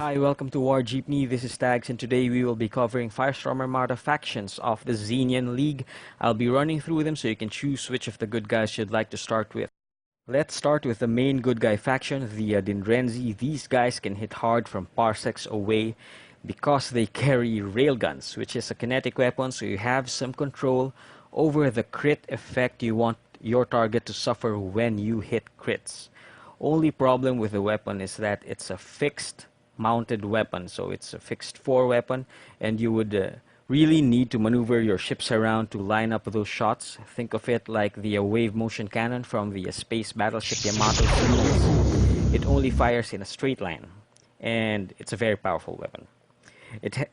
Hi, welcome to WarJeepney. This is Tags, and today we will be covering Firestorm Armada factions of the Zenian League. I'll be running through them so you can choose which of the good guys you'd like to start with. Let's start with the main good guy faction, the Dindrenzi. These guys can hit hard from parsecs away because they carry railguns, which is a kinetic weapon, so you have some control over the crit effect you want your target to suffer when you hit crits. Only problem with the weapon is that it's a fixed mounted weapon, so it's a fixed 4 weapon, and you would really need to maneuver your ships around to line up those shots. Think of it like the wave motion cannon from the space battleship Yamato series. It only fires in a straight line, and it's a very powerful weapon.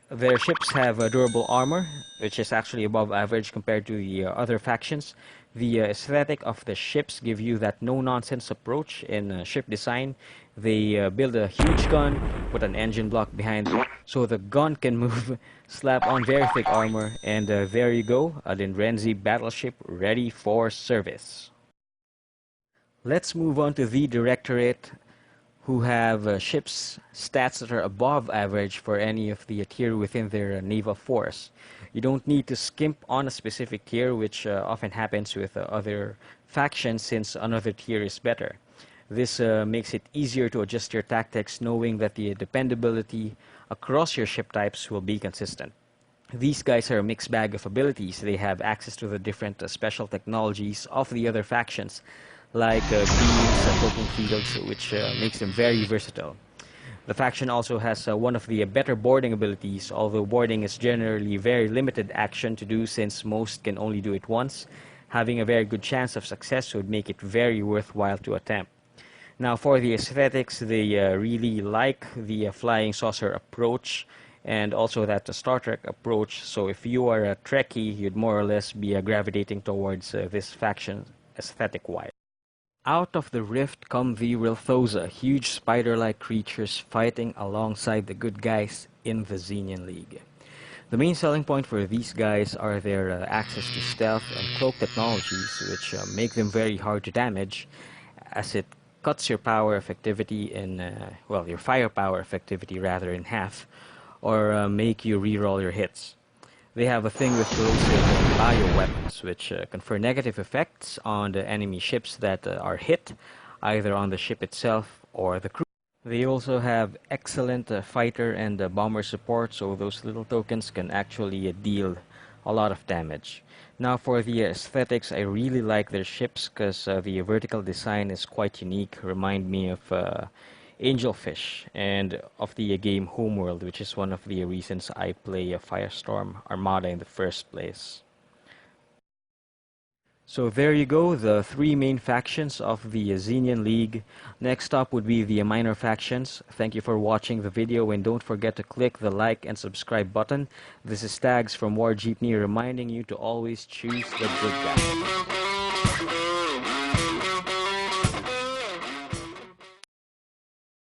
Their ships have durable armor, which is actually above average compared to the other factions. The aesthetic of the ships give you that no-nonsense approach in ship design. They build a huge gun, put an engine block behind it, so the gun can move, slap on very thick armor, and there you go, a Dindrenzi battleship ready for service. Let's move on to the Directorate, who have ships stats that are above average for any of the tier within their naval force. You don't need to skimp on a specific tier, which often happens with other factions since another tier is better. This makes it easier to adjust your tactics, knowing that the dependability across your ship types will be consistent. These guys are a mixed bag of abilities. They have access to the different special technologies of the other factions, like beams and cloaking fields, which makes them very versatile. The faction also has one of the better boarding abilities, although boarding is generally very limited action to do since most can only do it once. Having a very good chance of success would make it very worthwhile to attempt. Now for the aesthetics, they really like the flying saucer approach and also that Star Trek approach, so if you are a Trekkie, you'd more or less be gravitating towards this faction aesthetic-wise. Out of the rift come the Rilthosa, huge spider-like creatures fighting alongside the good guys in the Zenian League. The main selling point for these guys are their access to stealth and cloak technologies, which make them very hard to damage, as it cuts your power effectivity in, well, your firepower effectivity rather, in half, or make you reroll your hits. They have a thing with corrosive bioweapons, which confer negative effects on the enemy ships that are hit, either on the ship itself or the crew. They also have excellent fighter and bomber support, so those little tokens can actually deal a lot of damage. Now for the aesthetics, I really like their ships because the vertical design is quite unique. Remind me of Angelfish and of the game Homeworld, which is one of the reasons I play Firestorm Armada in the first place. So there you go, the 3 main factions of the Zenian League. Next up would be the minor factions. Thank you for watching the video, and don't forget to click the like and subscribe button. This is Tags from WarJeepney reminding you to always choose the good guy.